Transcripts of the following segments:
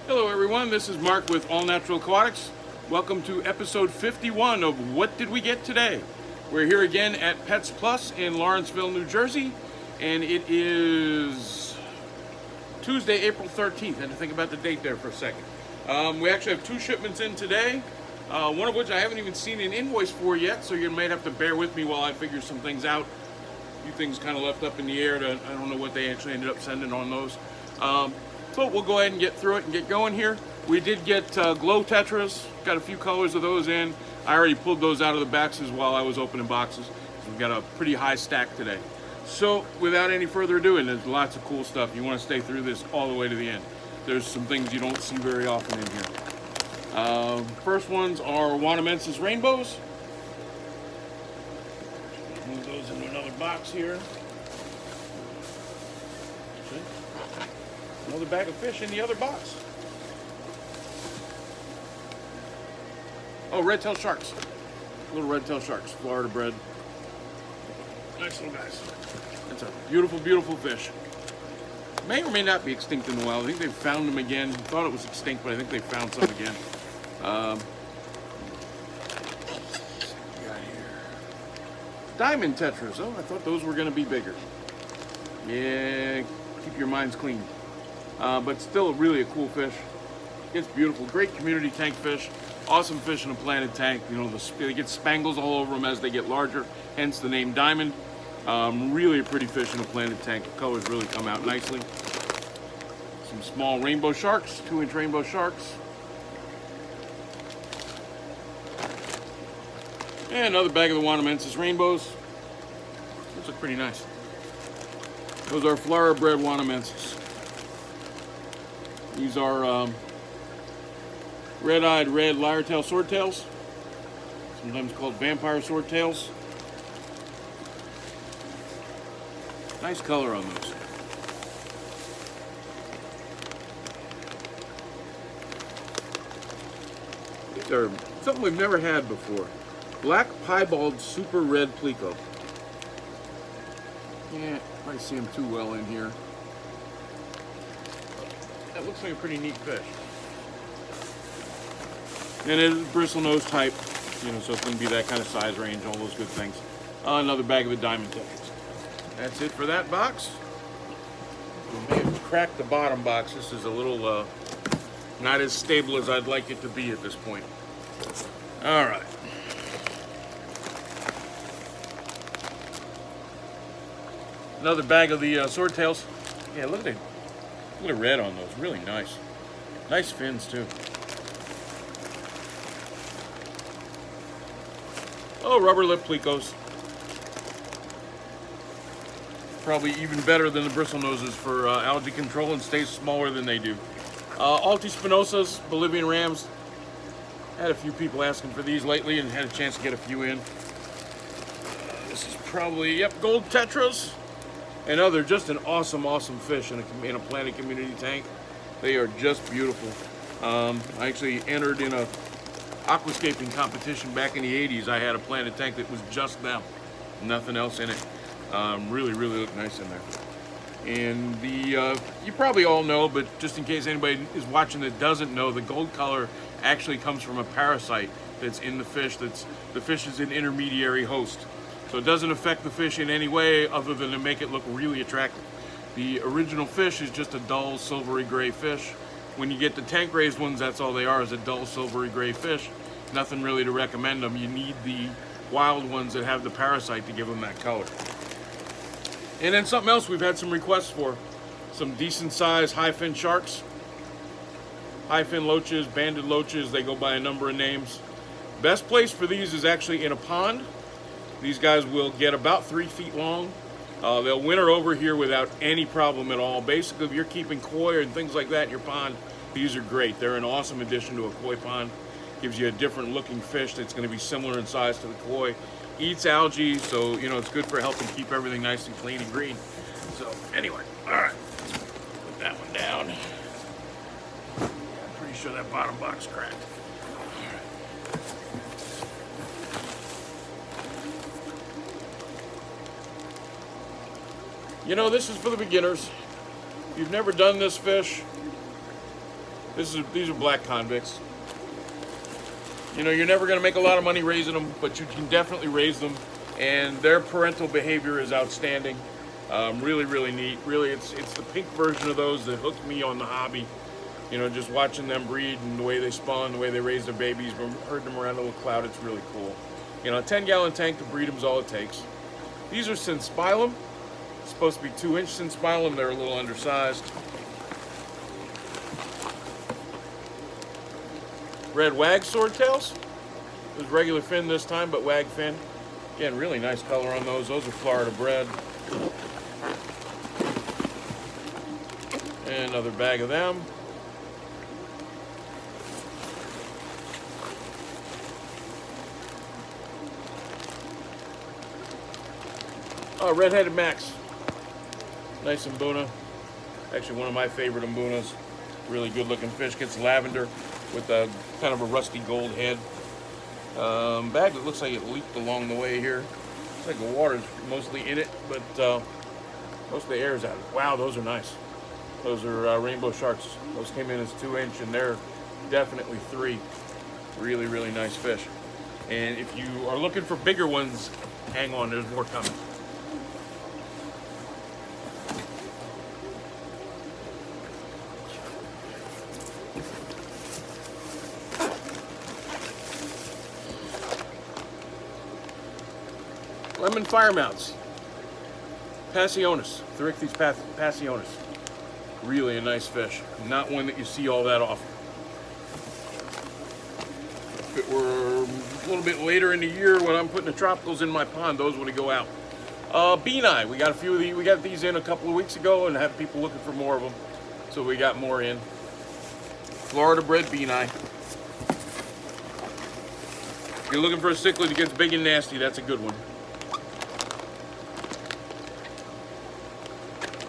Hello everyone, this is Mark with All Natural Aquatics. Welcome to episode 51 of What Did We Get Today? We're here again at Pets Plus in Lawrenceville, New Jersey, and it is Tuesday, April 13th. I had to think about the date there for a second. We actually have 2 shipments in today, one of which I haven't even seen an invoice for yet, so you might have to bear with me while I figure some things out. A few things kind of left up in the air. I don't know what they actually ended up sending on those. But we'll go ahead and get through it and get going here. We did get glow Tetras, got a few colors of those in. I already pulled those out of the boxes while I was opening boxes. So we've got a pretty high stack today. So without any further ado, and there's lots of cool stuff. You want to stay through this all the way to the end. There's some things you don't see very often in here. First ones are Wanamensis rainbows. Move those into another box here. Another bag of fish in the other box. Oh, red-tailed sharks. Little red-tailed sharks, Florida bred. Nice little guys. That's a beautiful, beautiful fish. May or may not be extinct in the wild. I think they've found them again. Thought it was extinct, but I think they found some again. Diamond tetras. Oh, I thought those were going to be bigger. Yeah, keep your minds clean. But still really a cool fish. It's beautiful. Great community tank fish. Awesome fish in a planted tank. You know, they get spangles all over them as they get larger, hence the name diamond. Really a pretty fish in a planted tank. The colors really come out nicely. Some small rainbow sharks, 2-inch rainbow sharks. And another bag of the Wanamensis rainbows. Those look pretty nice. Those are Florida bred Wanamensis. These are red-eyed red lyretail swordtails, sometimes called vampire swordtails. Nice color on those. These are something we've never had before. Black piebald super red plico. Yeah, I see them too well in here. That looks like a pretty neat fish. And it is bristlenose type, you know, so it's going to be that kind of size range, all those good things. Another bag of the diamond tetras. That's it for that box. We may have cracked the bottom box. This is a little not as stable as I'd like it to be at this point. All right. Another bag of the swordtails. Yeah, look at the red on those. Really nice. Nice fins too. Oh, rubber lip plecos. Probably even better than the bristle noses for algae control and stays smaller than they do. Altispinosas, Bolivian rams. Had a few people asking for these lately and had a chance to get a few in. This is probably, yep, gold tetras. And they're just an awesome, awesome fish in a planted community tank. They are just beautiful. I actually entered in a aquascaping competition back in the 80s. I had a planted tank that was just them, nothing else in it. Really, really look nice in there. And you probably all know, but just in case anybody is watching that doesn't know, the gold color actually comes from a parasite that's in the fish. The fish is an intermediary host. So it doesn't affect the fish in any way other than to make it look really attractive. The original fish is just a dull silvery gray fish. When you get the tank raised ones, that's all they are, is a dull silvery gray fish. Nothing really to recommend them. You need the wild ones that have the parasite to give them that color. And then something else we've had some requests for. Some decent sized high fin sharks. High fin loaches, banded loaches, they go by a number of names. Best place for these is actually in a pond. These guys will get about 3 feet long. They'll winter over here without any problem at all. Basically, if you're keeping koi and things like that in your pond, these are great. They're an awesome addition to a koi pond. Gives you a different looking fish that's going to be similar in size to the koi. Eats algae, so you know it's good for helping keep everything nice and clean and green. So anyway, all right, put that one down. I'm pretty sure that bottom box cracked. You know, this is for the beginners. If you've never done this fish, These are black convicts. You know, you're never going to make a lot of money raising them, but you can definitely raise them, and their parental behavior is outstanding. Really, really neat. Really, it's the pink version of those that hooked me on the hobby. You know, just watching them breed and the way they spawn, the way they raise their babies, herding them around a little cloud, it's really cool. You know, a 10-gallon tank to breed them is all it takes. These are synspilum. It's supposed to be 2-inch synspilum. They're a little undersized. Red wag swordtails. There's regular fin this time, but wag fin. Again, really nice color on those. Those are Florida bred. And another bag of them. Oh, red-headed Max. Nice mbuna. Actually, one of my favorite mbunas. Really good-looking fish. Gets lavender with a kind of a rusty gold head. Bag that looks like it leaked along the way here. Looks like the water's mostly in it, but most of the air is out of it. Wow, those are nice. Those are rainbow sharks. Those came in as 2-inch, and they're definitely 3. Really, really nice fish. And if you are looking for bigger ones, hang on, there's more coming. Lemon firemouths. Passionis. Therichthys passionis. Really a nice fish. Not one that you see all that often. If it were a little bit later in the year when I'm putting the tropicals in my pond, those would go out. Beani. We got a few of these. We got these in a couple of weeks ago and had people looking for more of them. So we got more in. Florida bred beani. If you're looking for a cichlid that gets big and nasty, that's a good one.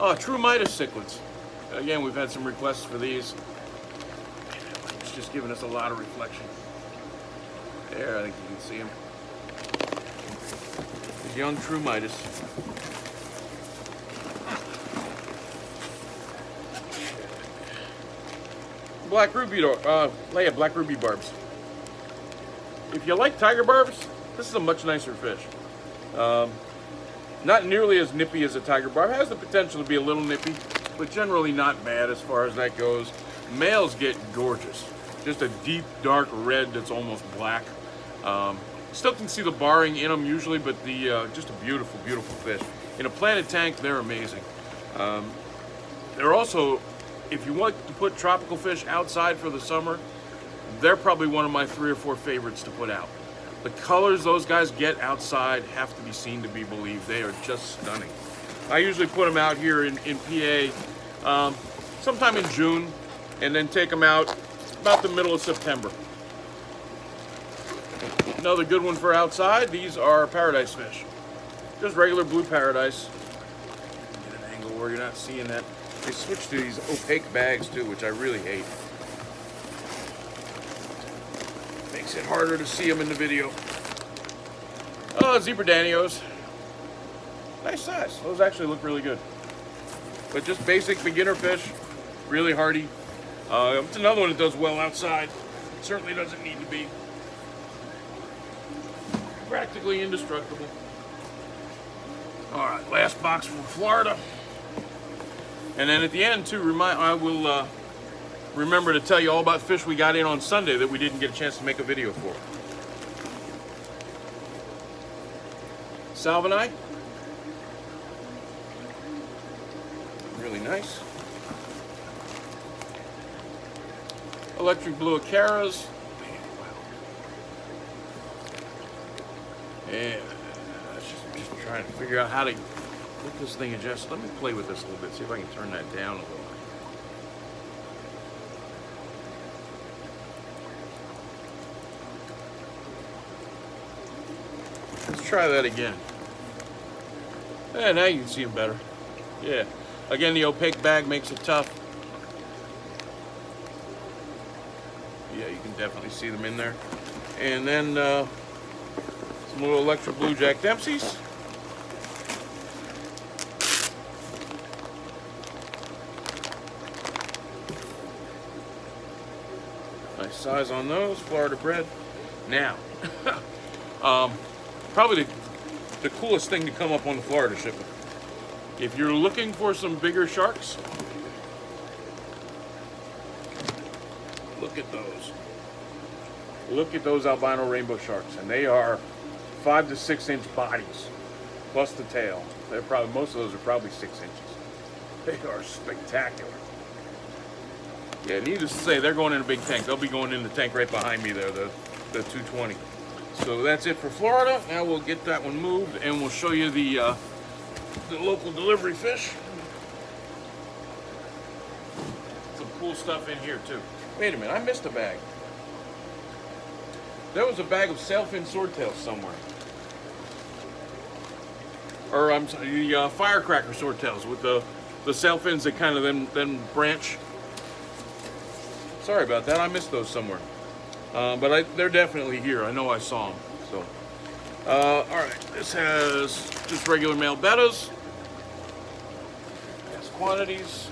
Oh, true Midas cichlids. Again, we've had some requests for these. It's just giving us a lot of reflection. There, I think you can see them. These young true Midas. Black ruby, black ruby barbs. If you like tiger barbs, this is a much nicer fish. Not nearly as nippy as a tiger barb. Has the potential to be a little nippy, but generally not bad as far as that goes. Males get gorgeous. Just a deep, dark red that's almost black. Still can see the barring in them usually, but just a beautiful, beautiful fish. In a planted tank, they're amazing. They're also, if you want to put tropical fish outside for the summer, they're probably one of my 3 or 4 favorites to put out. The colors those guys get outside have to be seen to be believed. They are just stunning. I usually put them out here in PA sometime in June, and then take them out about the middle of September. Another good one for outside, these are paradise fish. Just regular blue paradise. Get an angle where you're not seeing that. They switch to these opaque bags too, which I really hate. Makes it harder to see them in the video. Oh, zebra danios. Nice size. Those actually look really good. But just basic beginner fish. Really hardy. It's another one that does well outside. Certainly doesn't need to be. Practically indestructible. Alright, last box from Florida. And then at the end too, I will remember to tell you all about fish we got in on Sunday that we didn't get a chance to make a video for. Salvini. Really nice. Electric blue acaras. And just trying to figure out how to get this thing adjusted. Let me play with this a little bit, see if I can turn that down a little. Let's try that again. Yeah, now you can see them better. Yeah. Again, the opaque bag makes it tough. Yeah, you can definitely see them in there. And then some little electric blue Jack Dempsey's. Nice size on those, Florida bred. Now, probably the coolest thing to come up on the Florida shipment. If you're looking for some bigger sharks, look at those. Look at those albino rainbow sharks, and they are 5 to 6 inch bodies, plus the tail. They're probably, most of those are probably 6 inches. They are spectacular. Yeah, needless to say, they're going in a big tank. They'll be going in the tank right behind me there, the 220. So that's it for Florida. Now we'll get that one moved, and we'll show you the local delivery fish. Some cool stuff in here too. Wait a minute, I missed a bag. There was a bag of sailfin swordtails somewhere. Or I'm sorry, the firecracker swordtails with the sailfins that kind of then branch. Sorry about that, I missed those somewhere. But they're definitely here. I know I saw them. So, all right, this has just regular male bettas. Has quantities.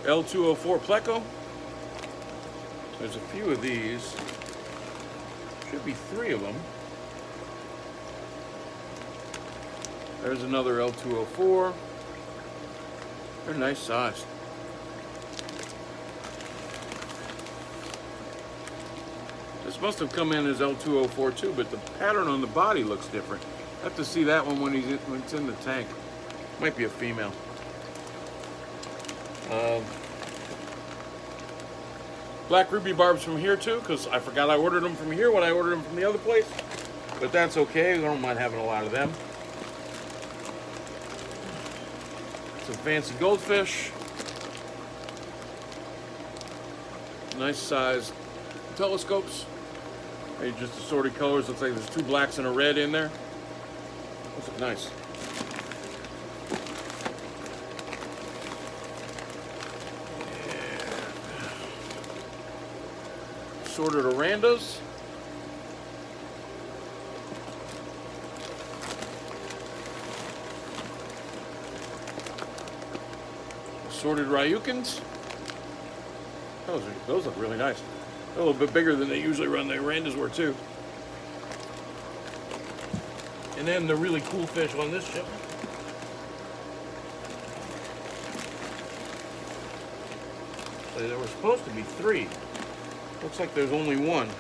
L204 pleco. There's a few of these. Should be 3 of them. There's another L204. They're nice size. This must have come in as L204 too, but the pattern on the body looks different. I have to see that one when it's in the tank. Might be a female. Black ruby barbs from here too, because I forgot I ordered them from here when I ordered them from the other place. But that's okay, I don't mind having a lot of them. Some fancy goldfish. Nice size telescopes. Maybe just assorted colors. Looks like there's 2 blacks and a red in there. Those look nice. Assorted orandas. Assorted ryukins. Those look really nice. They're a little bit bigger than they usually run. The orandas were too. And then the really cool fish on this ship. So there were supposed to be 3. Looks like there's only 1. You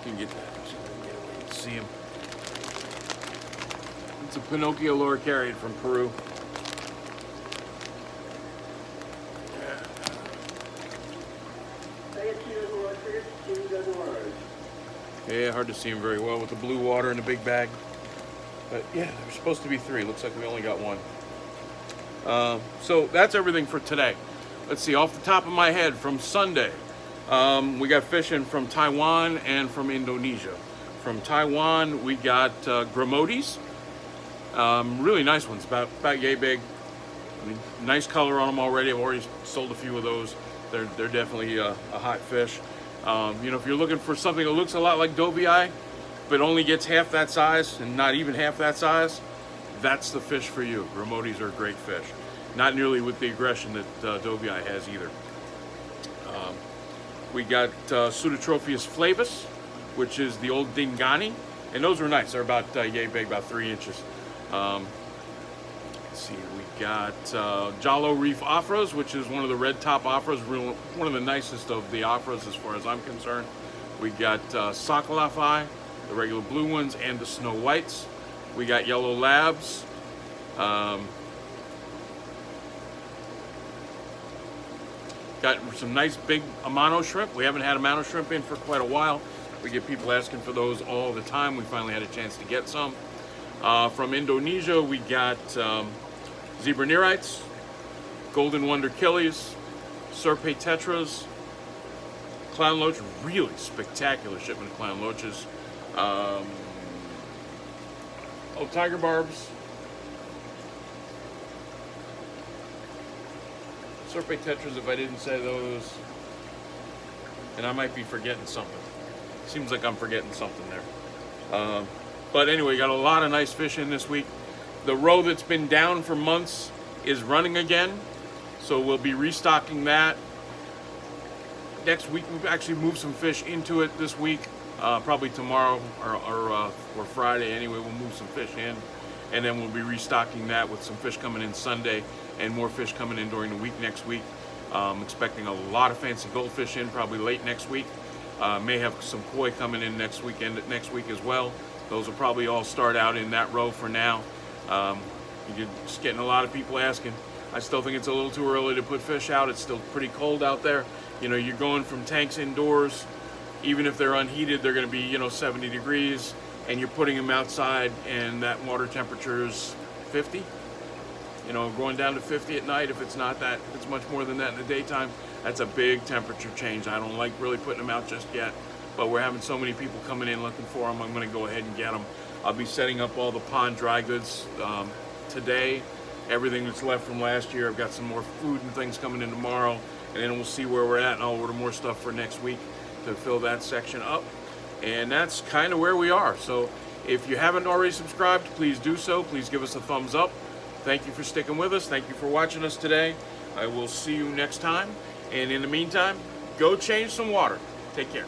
can get that so I can get away and see him. It's a Pinocchio Loricariid from Peru. Yeah, hard to see him very well with the blue water and the big bag. But yeah, there's supposed to be 3. Looks like we only got 1. So that's everything for today. Let's see, off the top of my head, from Sunday, we got fishing from Taiwan and from Indonesia. From Taiwan, we got gramotes, really nice ones, about yay big. I mean, nice color on them already. I've already sold a few of those. They're definitely a hot fish. You know, if you're looking for something that looks a lot like dovii, but only gets half that size and not even half that size, that's the fish for you. Gramotes are a great fish. Not nearly with the aggression that dovii has either. We got Pseudotropheus flavus, which is the old dingani, and those were nice. They're about yay big, about 3 inches. Let's see, we got Jalo Reef Afras, which is one of the red top Afras, one of the nicest of the Afras as far as I'm concerned. We got Sakalafi, the regular blue ones, and the Snow Whites. We got Yellow Labs. Got some nice big Amano shrimp. We haven't had Amano shrimp in for quite a while. We get people asking for those all the time. We finally had a chance to get some. From Indonesia, we got zebra nereids, golden wonder killies, serpe tetras, clown loach, really spectacular shipment of clown loaches. Tiger barbs, Sorpe Tetras if I didn't say those. And I might be forgetting something. Seems like I'm forgetting something there. But anyway, got a lot of nice fish in this week. The roe that's been down for months is running again. So we'll be restocking that. Next week, we've actually moved some fish into it this week. Probably tomorrow or Friday anyway, we'll move some fish in. And then we'll be restocking that with some fish coming in Sunday and more fish coming in during the week next week. Expecting a lot of fancy goldfish in probably late next week. May have some koi coming in next week as well. Those will probably all start out in that row for now. You're just getting a lot of people asking. I still think it's a little too early to put fish out. It's still pretty cold out there. You know, you're going from tanks indoors. Even if they're unheated, they're going to be, you know, 70 degrees, and you're putting them outside, and that water temperature is 50. You know, going down to 50 at night, if it's not that, if it's much more than that in the daytime, that's a big temperature change. I don't like really putting them out just yet, but we're having so many people coming in looking for them. I'm going to go ahead and get them. I'll be setting up all the pond dry goods today. Everything that's left from last year. I've got some more food and things coming in tomorrow, and then we'll see where we're at, and I'll order more stuff for next week to fill that section up. And that's kind of where we are. So if you haven't already subscribed, please do so. Please give us a thumbs up. Thank you for sticking with us. Thank you for watching us today. I will see you next time. And in the meantime, go change some water. Take care.